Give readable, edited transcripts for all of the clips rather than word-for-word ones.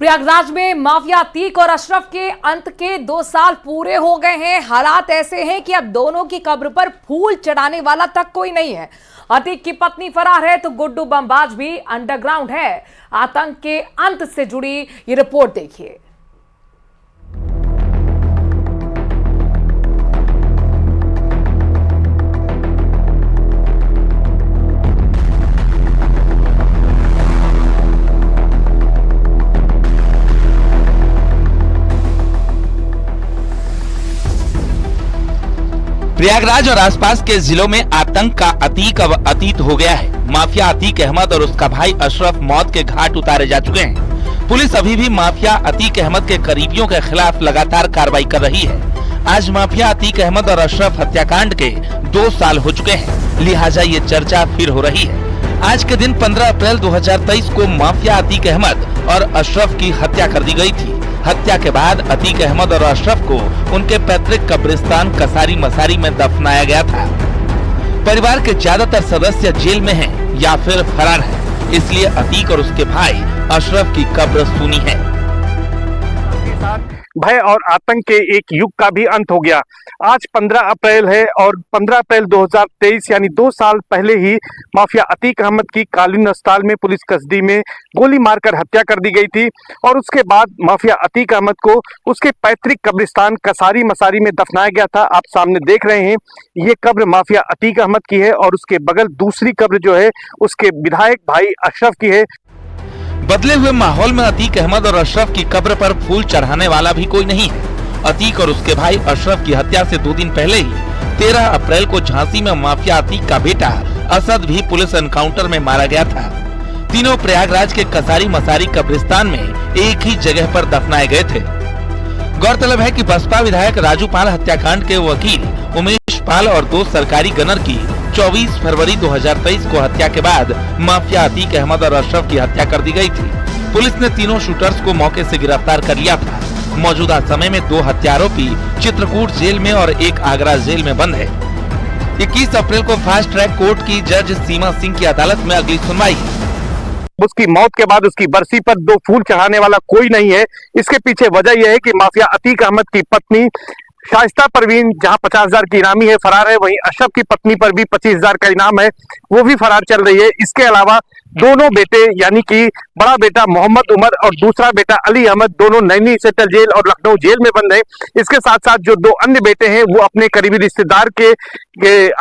प्रयागराज में माफिया अतीक और अशरफ के अंत के 2 साल पूरे हो गए हैं। हालात ऐसे हैं कि अब दोनों की कब्र पर फूल चढ़ाने वाला तक कोई नहीं है। अतीक की पत्नी फरार है तो गुड्डू बमबाज भी अंडरग्राउंड है। आतंक के अंत से जुड़ी ये रिपोर्ट देखिए। प्रयागराज और आसपास के जिलों में आतंक का अतीक अब अतीत हो गया है। माफिया अतीक अहमद और उसका भाई अशरफ मौत के घाट उतारे जा चुके हैं। पुलिस अभी भी माफिया अतीक अहमद के करीबियों के खिलाफ लगातार कार्रवाई कर रही है। आज माफिया अतीक अहमद और अशरफ हत्याकांड के 2 साल हो चुके हैं, लिहाजा ये चर्चा फिर हो रही है। आज के दिन 15 अप्रैल 2023 को माफिया अतीक अहमद और अशरफ की हत्या कर दी गई थी। हत्या के बाद अतीक अहमद और अशरफ को उनके पैतृक कब्रिस्तान कसारी मसारी में दफनाया गया था। परिवार के ज्यादातर सदस्य जेल में हैं या फिर फरार हैं, इसलिए अतीक और उसके भाई अशरफ की कब्र सूनी है। भय और आतंक के एक युग का भी अंत हो गया। आज 15 अप्रैल है और 15 अप्रैल 2023 यानी 2 साल पहले ही माफिया अतीक अहमद की कालीन अस्पताल में पुलिस कस्टडी में गोली मारकर हत्या कर दी गई थी और उसके बाद माफिया अतीक अहमद को उसके पैतृक कब्रिस्तान कसारी मसारी में दफनाया गया था। आप सामने देख रहे हैं, ये कब्र माफिया अतीक अहमद की है और उसके बगल दूसरी कब्र जो है उसके विधायक भाई अशरफ की है। बदले हुए माहौल में अतीक अहमद और अशरफ की कब्र पर फूल चढ़ाने वाला भी कोई नहीं है। अतीक और उसके भाई अशरफ की हत्या से 2 दिन पहले ही 13 अप्रैल को झांसी में माफिया अतीक का बेटा असद भी पुलिस एनकाउंटर में मारा गया था। तीनों प्रयागराज के कसारी मसारी कब्रिस्तान में एक ही जगह पर दफनाए गए थे। गौरतलब है कि बसपा विधायक राजू पाल हत्याकांड के वकील उमेश पाल और 2 सरकारी गनर की 24 फरवरी 2023 को हत्या के बाद माफिया अतीक अहमद और अशरफ की हत्या कर दी गई थी। पुलिस ने तीनों शूटर्स को मौके से गिरफ्तार कर लिया था। मौजूदा समय में 2 हत्या आरोपी चित्रकूट जेल में और एक आगरा जेल में बंद है। 21 अप्रैल को फास्ट ट्रैक कोर्ट की जज सीमा सिंह की अदालत में अगली सुनवाई। उसकी मौत के बाद उसकी बरसी पर 2 फूल चढ़ाने वाला कोई नहीं है। इसके पीछे वजह यह है कि माफिया अतीक अहमद की पत्नी शाइस्ता परवीन जहां 50,000 की इनामी है, फरार है, वहीं अशरफ की पत्नी पर भी 25,000 का इनाम है, वो भी फरार चल रही है। इसके अलावा दोनों बेटे यानी कि बड़ा बेटा मोहम्मद उमर और दूसरा बेटा अली अहमद दोनों नैनी सेंट्रल जेल और लखनऊ जेल में बंद है। इसके साथ साथ जो 2 अन्य बेटे हैं वो अपने करीबी रिश्तेदार के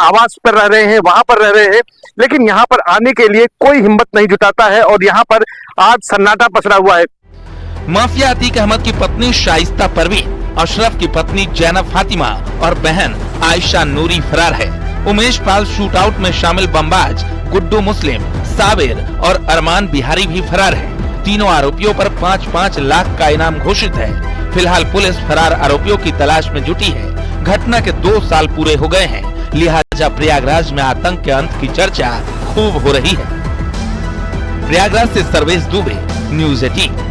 आवास पर रह रहे हैं, वहां पर रह रहे हैं, लेकिन यहाँ पर आने के लिए कोई हिम्मत नहीं जुटाता है और यहाँ पर आज सन्नाटा पसरा हुआ है। माफिया अतीक अहमद की पत्नी शाइस्ता परवीन, अशरफ की पत्नी जैनब फातिमा और बहन आयशा नूरी फरार है। उमेश पाल शूटआउट में शामिल बमबाज गुड्डू मुस्लिम, साबिर और अरमान बिहारी भी फरार है। तीनों आरोपियों पर 5-5 लाख का इनाम घोषित है। फिलहाल पुलिस फरार आरोपियों की तलाश में जुटी है। घटना के 2 साल पूरे हो गए हैं, लिहाजा प्रयागराज में आतंक के अंत की चर्चा खूब हो रही है। प्रयागराज से सर्वेश दुबे, न्यूज़ 18।